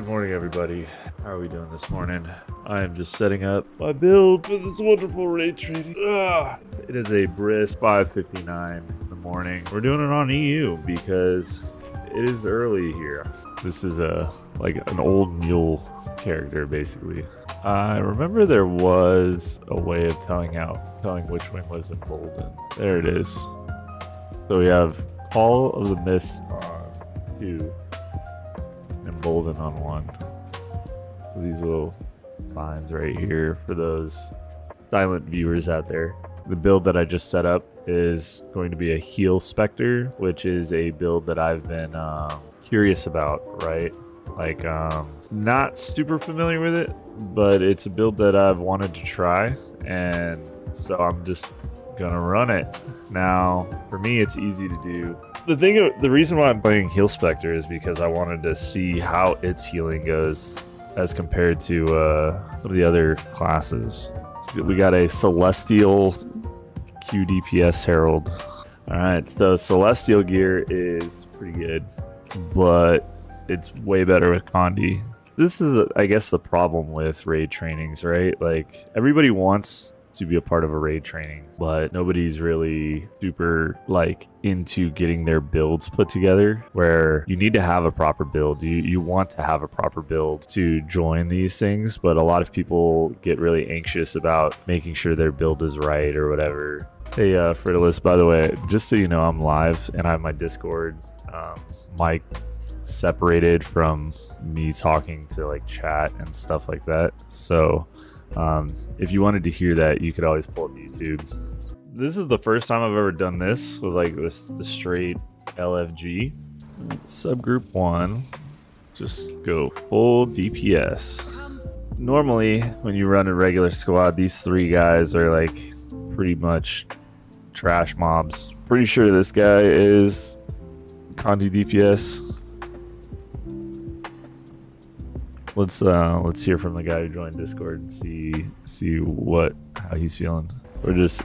Good morning, everybody. How are we doing this morning? I am just setting up my build for this wonderful raid trading. It is a brisk 5:59 in the morning. We're doing it on EU because it is early here. This is like an old mule character, basically. I remember there was a way of telling which wing was emboldened. There it is. So we have Call of the Mist on 2. Emboldened on 1. So these little lines right here for those silent viewers out there. The build that I just set up is going to be a Heal Spectre, which is a build that I've been curious about, right? Like, not super familiar with it, but it's a build that I've wanted to try, and so I'm just gonna run it. Now, for me, it's easy to do. The reason why I'm playing Heal Spectre is because I wanted to see how its healing goes as compared to some of the other classes. So we got a Celestial QDPS Herald. Alright, so Celestial gear is pretty good, but it's way better with Condi. This is, I guess, the problem with raid trainings, right? Like, everybody wants to be a part of a raid training, but nobody's really super like into getting their builds put together, where you need to have a proper build. You want to have a proper build to join these things, but a lot of people get really anxious about making sure their build is right or whatever. Hey, Fritalist, by the way, just so you know, I'm live and I have my Discord mic separated from me talking to like chat and stuff like that. So if you wanted to hear that, you could always pull up YouTube. This is the first time I've ever done this with like the straight LFG. Subgroup 1, just go full DPS. Normally, when you run a regular squad, these 3 guys are like pretty much trash mobs. Pretty sure this guy is Condi DPS. Let's hear from the guy who joined Discord and see how he's feeling. We're just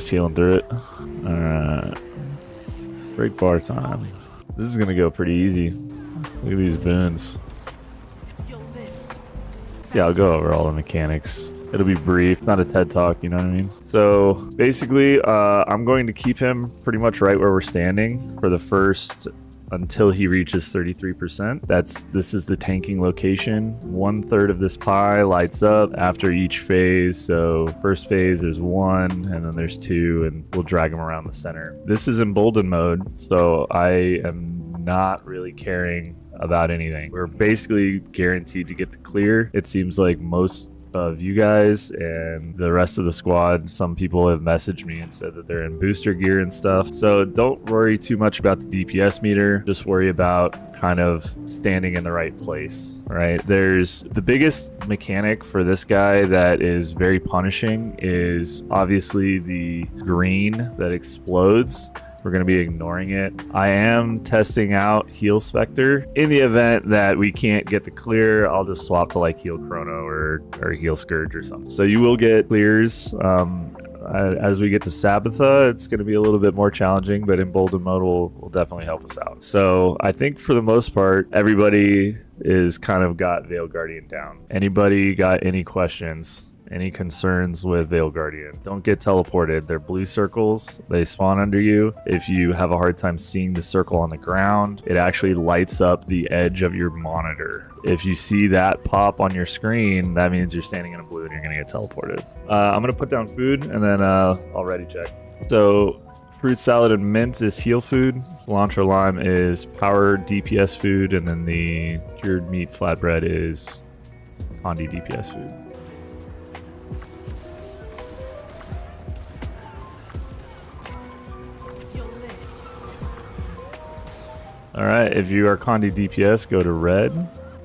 healing through it. Break bar time. This is gonna go pretty easy. Look at these boons. Yeah, I'll go over all the mechanics. It'll be brief, not a TED Talk, you know what I mean? So basically, I'm going to keep him pretty much right where we're standing for the first until he reaches 33%. This is the tanking location. 1/3 of this pie lights up after each phase. So first phase there's 1, and then there's 2, and we'll drag him around the center. This is emboldened mode, so I am not really caring about anything. We're basically guaranteed to get the clear. It seems like most of you guys and the rest of the squad, some people have messaged me and said that they're in booster gear and stuff. So don't worry too much about the DPS meter. Just worry about kind of standing in the right place, right? There's the biggest mechanic for this guy that is very punishing is obviously the green that explodes. We're going to be ignoring it. I am testing out Heal Spectre. In the event that we can't get the clear, I'll just swap to like Heal Chrono or Heal Scourge or something. So you will get clears. As we get to Sabbatha, it's going to be a little bit more challenging, but emboldened mode will definitely help us out. So I think for the most part, everybody is kind of got Veil Guardian down. Anybody got any questions? Any concerns with Veil Guardian? Don't get teleported. They're blue circles. They spawn under you. If you have a hard time seeing the circle on the ground, it actually lights up the edge of your monitor. If you see that pop on your screen, that means you're standing in a blue and you're gonna get teleported. I'm gonna put down food and then I'll ready check. So fruit salad and mint is heal food. Cilantro lime is power DPS food, and then the cured meat flatbread is Condi DPS food. All right, if you are Condi DPS, go to red.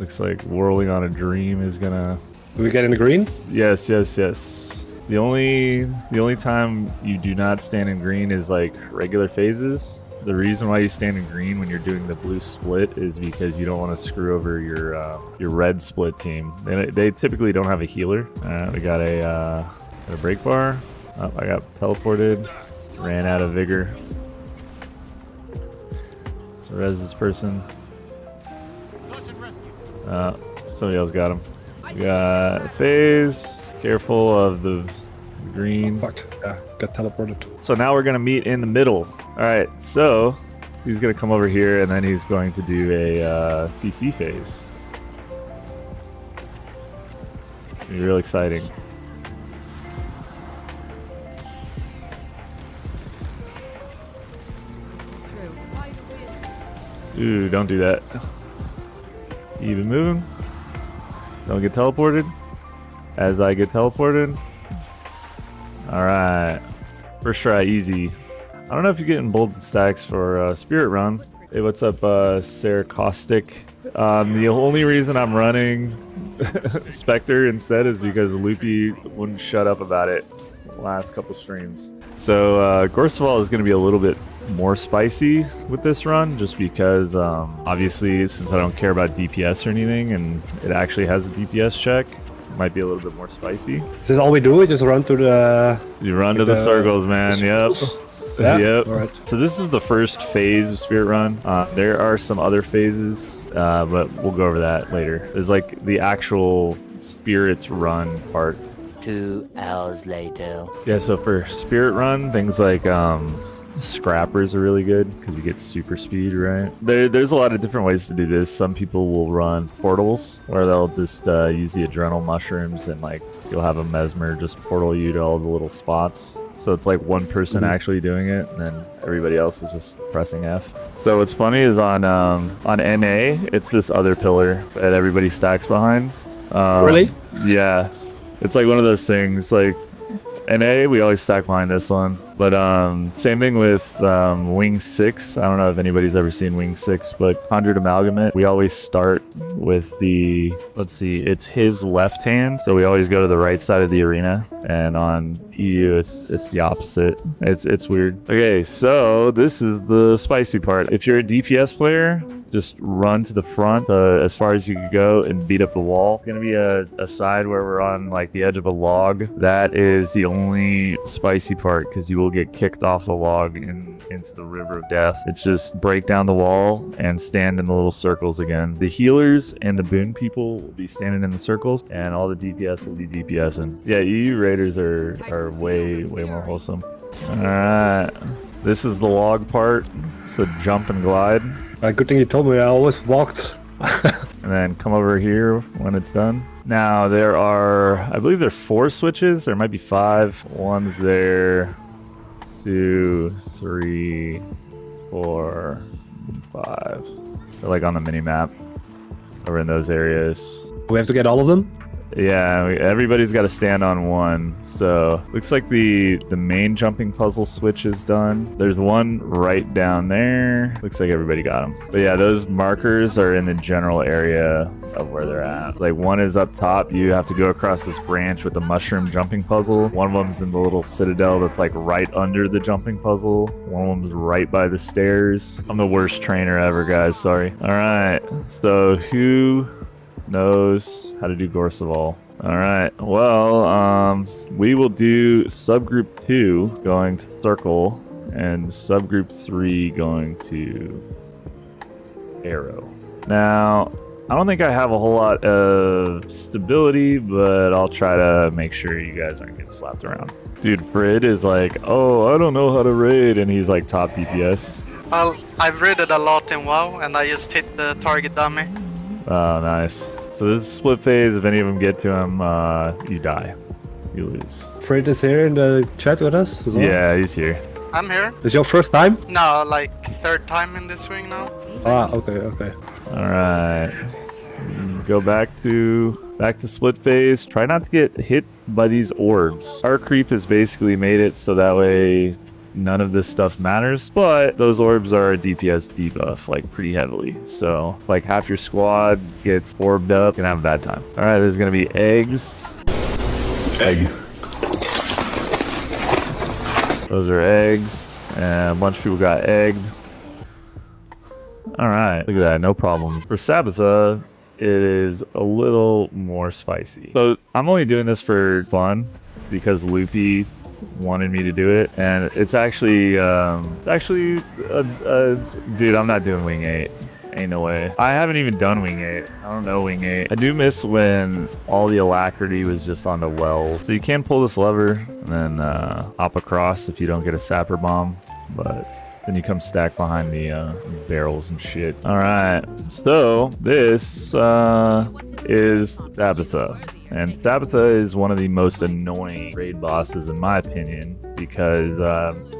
Looks like Whirling on a Dream is gonna... Do we get in the green? Yes. The only time you do not stand in green is like regular phases. The reason why you stand in green when you're doing the blue split is because you don't want to screw over your red split team. They typically don't have a healer. We got a break bar. Oh, I got teleported. Ran out of vigor. So res this person. Search and rescue. Somebody else got him. We got phase. Careful of the green. Fuck. Yeah, got teleported. So now we're gonna meet in the middle. All right. So he's gonna come over here, and then he's going to do a CC phase. Be real exciting. Ooh, don't do that. Even moving. Don't get teleported. As I get teleported. Alright. First try, easy. I don't know if you're getting bold stacks for Spirit Run. Hey, what's up, Sarah Caustic? The only reason I'm running Spectre instead is because Loopy wouldn't shut up about it the last couple streams. So Gorseval is going to be a little bit more spicy with this run, just because obviously since I don't care about DPS or anything, and it actually has a DPS check, it might be a little bit more spicy. Is this all we do? We just run to the... You run to the circles, man. Yep. Yeah? Yep. All right. So this is the first phase of Spirit Run. There are some other phases, but we'll go over that later. There's like the actual Spirit Run part. 2 hours later. Yeah, so for Spirit Run, things like Scrappers are really good because you get super speed, right? There's a lot of different ways to do this. Some people will run portals where they'll just use the adrenal mushrooms, and like you'll have a mesmer just portal you to all the little spots. So it's like one person actually doing it, and then everybody else is just pressing F. So what's funny is on NA, it's this other pillar that everybody stacks behind. Really? Yeah. It's like one of those things, like NA, we always stack behind this one. But same thing with Wing 6. I don't know if anybody's ever seen Wing 6, but 100 Amalgamate, we always start with the, let's see, it's his left hand. So we always go to the right side of the arena. And on EU, it's the opposite. It's weird. Okay, so this is the spicy part. If you're a DPS player, just run to the front as far as you can go and beat up the wall. It's gonna be a side where we're on like the edge of a log. That is the only spicy part, because you will get kicked off the log into the river of death. It's just break down the wall and stand in the little circles again. The healers and the boon people will be standing in the circles, and all the DPS will be DPSing. Yeah, EU raiders are way more wholesome. All right, this is the log part, so jump and glide. Good thing you told me. I always walked. And then come over here when it's done. Now there are, I believe there are 4 switches. There might be 5. One's there. 2, 3, 4, 5. They're like on the mini map over in those areas. We have to get all of them? Yeah, everybody's got to stand on one. So looks like the main jumping puzzle switch is done. There's one right down there. Looks like everybody got them. But yeah, those markers are in the general area of where they're at. Like one is up top. You have to go across this branch with the mushroom jumping puzzle. One of them's in the little citadel that's like right under the jumping puzzle. One of them's right by the stairs. I'm the worst trainer ever, guys. Sorry. All right. So who knows how to do Gorseval? All right, well, we will do subgroup 2 going to circle and subgroup 3 going to arrow. Now, I don't think I have a whole lot of stability, but I'll try to make sure you guys aren't getting slapped around. Dude, Frid is like, oh, I don't know how to raid, and he's like top DPS. Well, I've raided a lot in WoW, and I just hit the target dummy. Oh, nice. So this is split phase. If any of them get to him, you die. You lose. Fred is here in the chat with us as well? Yeah, he's here. I'm here. Is your first time? No, like 3rd time in this ring now. Ah, okay. All right. Go back to split phase. Try not to get hit by these orbs. Our creep has basically made it so that way none of this stuff matters, but those orbs are a DPS debuff, like pretty heavily. So like half your squad gets orbed up, and have a bad time. All right, there's gonna be eggs. Egg. Those are eggs, and a bunch of people got egged. All right, look at that, no problem. For Sabbatha, it is a little more spicy. So I'm only doing this for fun because Loopy wanted me to do it, and it's actually dude, I'm not doing Wing 8, Ain't no way. I haven't even done Wing 8. I don't know Wing 8. I do miss when all the alacrity was just on the wells. So you can pull this lever and then hop across if you don't get a sapper bomb. But then you come stack behind the barrels and shit. All right. So this is Tabitha. And Tabitha is one of the most annoying raid bosses in my opinion because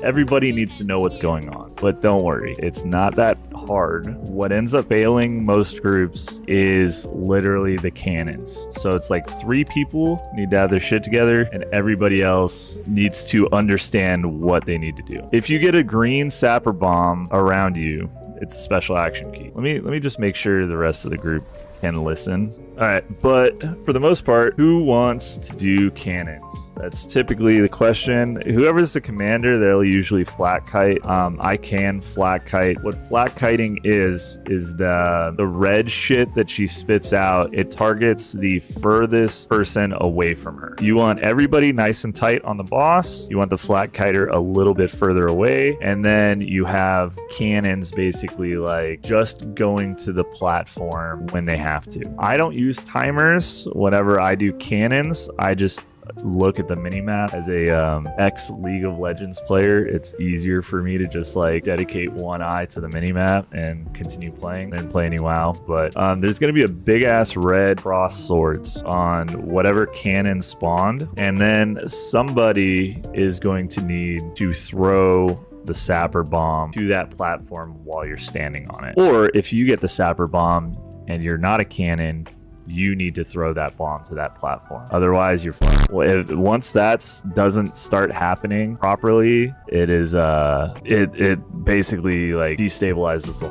everybody needs to know what's going on. But don't worry, it's not that hard. What ends up failing most groups is literally the cannons. So it's like 3 people need to have their shit together and everybody else needs to understand what they need to do. If you get a green sapper bomb around you, it's a special action key. Let me just make sure the rest of the group can listen. All right, but for the most part, who wants to do cannons? That's typically the question. Whoever's the commander, they'll usually flat kite. I can flat kite. What flat kiting is the red shit that she spits out. It targets the furthest person away from her. You want everybody nice and tight on the boss. You want the flat kiter a little bit further away. And then you have cannons basically like just going to the platform when they have to. I don't use timers whenever I do cannons. I just look at the minimap. As a ex League of Legends player, it's easier for me to just like dedicate one eye to the minimap and continue playing than play any WoW. But there's going to be a big ass red cross swords on whatever cannon spawned, and then somebody is going to need to throw the sapper bomb to that platform while you're standing on it. Or if you get the sapper bomb and you're not a cannon, you need to throw that bomb to that platform. Otherwise, you're fine. Well, once that doesn't start happening properly, it is it basically like destabilizes the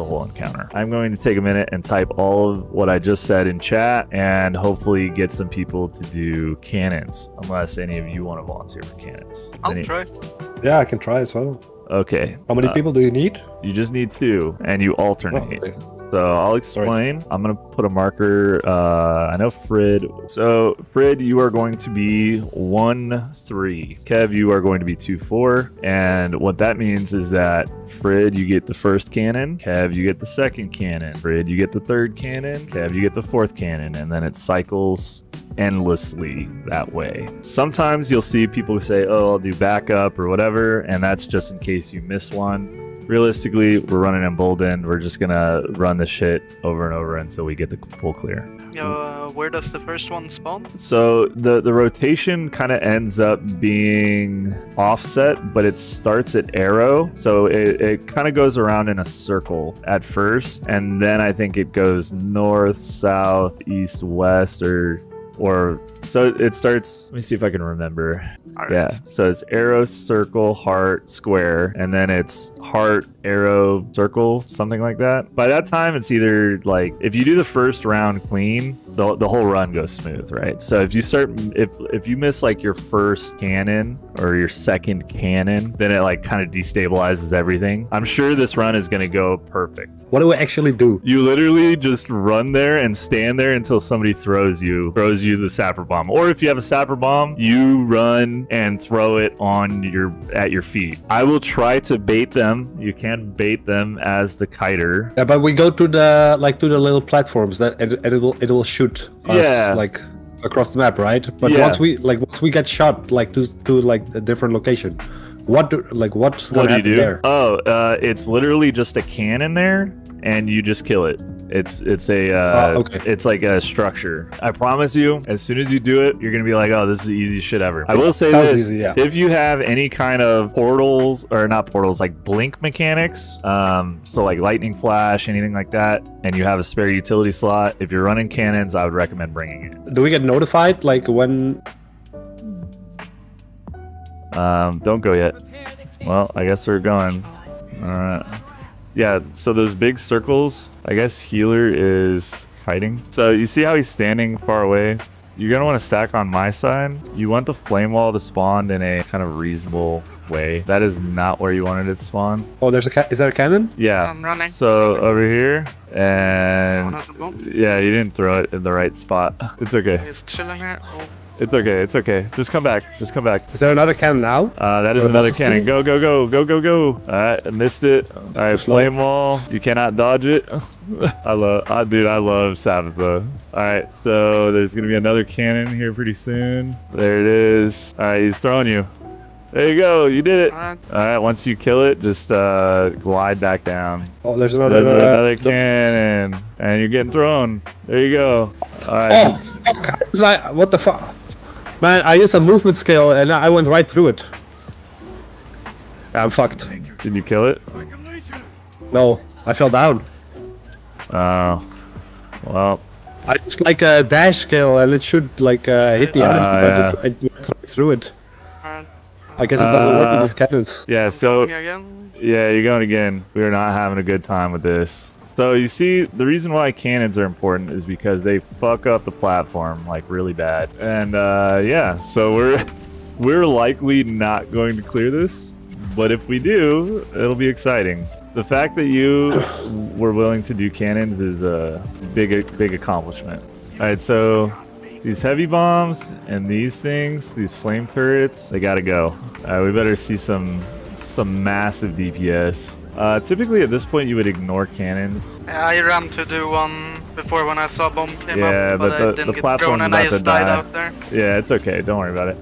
whole encounter. I'm going to take a minute and type all of what I just said in chat and hopefully get some people to do cannons, unless any of you want to volunteer for cannons. I'll try. Yeah, I can try as well. Okay. How many people do you need? You just need 2, and you alternate. Oh, okay. So I'll explain. I'm going to put a marker. I know Frid. So Frid, you are going to be 1-3. Kev, you are going to be 2-4. And what that means is that Frid, you get the first cannon. Kev, you get the second cannon. Frid, you get the third cannon. Kev, you get the fourth cannon. And then it cycles endlessly that way. Sometimes you'll see people say, oh, I'll do backup or whatever. And that's just in case you miss one. Realistically, we're running Emboldened. We're just gonna run this shit over and over until we get the full clear. Where does the first one spawn? So the rotation kind of ends up being offset, but it starts at arrow. So it kind of goes around in a circle at first, and then I think it goes north, south, east, west, or so it starts. Let me see if I can remember. Right. Yeah, so it's arrow, circle, heart, square, and then it's heart, arrow, circle, something like that. By that time, it's either like if you do the first round clean, the whole run goes smooth, right? So if you start, if you miss like your first cannon or your second cannon, then it like kind of destabilizes everything. I'm sure this run is gonna go perfect. What do we actually do? You literally just run there and stand there until somebody throws you the sapper bomb. Or if you have a sapper bomb, you run and throw it at your feet. I will try to bait them. You can bait them as the kiter. Yeah, but we go to the little platforms that it will shoot us like across the map, right? But once we get shot like to like a different location, what's gonna happen there? Oh, it's literally just a cannon there, and you just kill it. It's like a structure. I promise you, as soon as you do it, you're gonna be like, oh, this is the easiest shit ever. I will say this: easy, yeah. if you have any kind of portals, or not portals, like blink mechanics, so like lightning flash, anything like that, and you have a spare utility slot, if you're running cannons, I would recommend bringing it. Do we get notified like when? Don't go yet. Well, I guess we're going. All right. Yeah, so those big circles, I guess healer is fighting. So you see how he's standing far away? You're going to want to stack on my side. You want the flame wall to spawn in a kind of reasonable way. That is not where you wanted it to spawn. Oh, is there a cannon? Yeah. I'm running. So over here, and Oh, yeah, you didn't throw it in the right spot. It's okay. He's chilling here. Oh. It's okay. It's okay. Just come back. Just come back. Is there another cannon now? That is another cannon. Go, go, go, go, go, go. All right, I missed it. All right, flame wall. You cannot dodge it. Dude, I love Sabbath though. All right, so there's gonna be another cannon here pretty soon. There it is. All right, he's throwing you. There you go. You did it. All right, once you kill it, just glide back down. Oh, there's another cannon, and you're getting thrown. There you go. All right. Oh, like, what the fuck? Man, I used a movement skill and I went right through it. I'm fucked. Did you kill it? No, I fell down. Oh. Well. I just like a dash skill and it should like hit the enemy, but I went right through it. I guess it doesn't work with these cannons. Yeah, so yeah, you're going again. We are not having a good time with this. So you see, the reason why cannons are important is because they fuck up the platform like really bad. And yeah, so we're likely not going to clear this, but if we do, it'll be exciting. The fact that you were willing to do cannons is a big accomplishment. All right, so these heavy bombs and these things, these flame turrets, they gotta go. We better see some massive DPS. Typically at this point you would ignore cannons. I ran to do one before when I saw bomb came yeah, up, but I the the didn't get platform's thrown and I about to just died die. out there. Yeah, it's okay. Don't worry about it.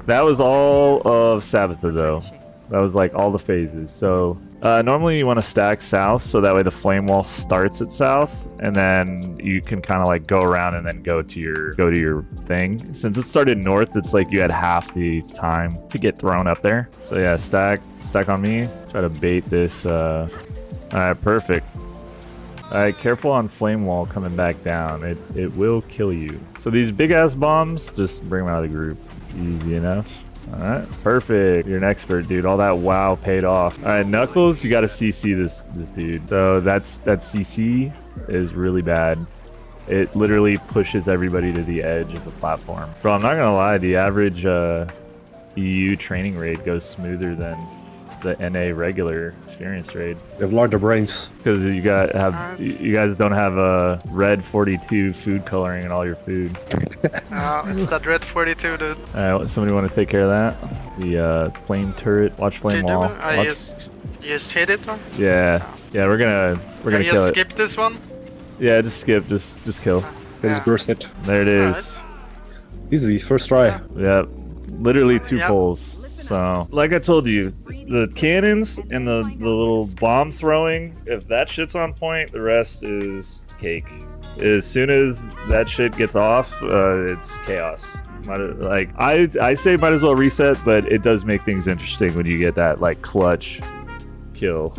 That was all of Sabbatha though. That was like all the phases. So normally you want to stack south so that way the flame wall starts at south and then you can kind of like go around and then go to your thing. Since it started north, it's like you had half the time to get thrown up there. So yeah, stack on me. Try to bait this. All right, perfect. All right, careful on flame wall coming back down. It will kill you. So these big ass bombs, just bring them out of the group. Easy enough. All right, perfect. You're an expert, dude. All that wow paid off. All right, Knuckles, you got to CC this dude. So that CC is really bad. It literally pushes everybody to the edge of the platform. Bro, I'm not gonna lie. The average EU training raid goes smoother than the NA regular experience raid. They have larger brains. Because you guys don't have a red 42 food coloring in all your food. It's that red 42, dude. Alright, somebody want to take care of that? The flame turret, watch flame wall. You just hit it, or? Yeah, we're gonna kill it. Just skip this one? Yeah, just skip, just kill. Just burst it. There it is. Easy, first try. Yep, literally 2 pulls. So, like I told you, the cannons and the little bomb throwing, if that shit's on point, the rest is cake. As soon as that shit gets off, it's chaos. Like I say might as well reset, but it does make things interesting when you get that like clutch kill.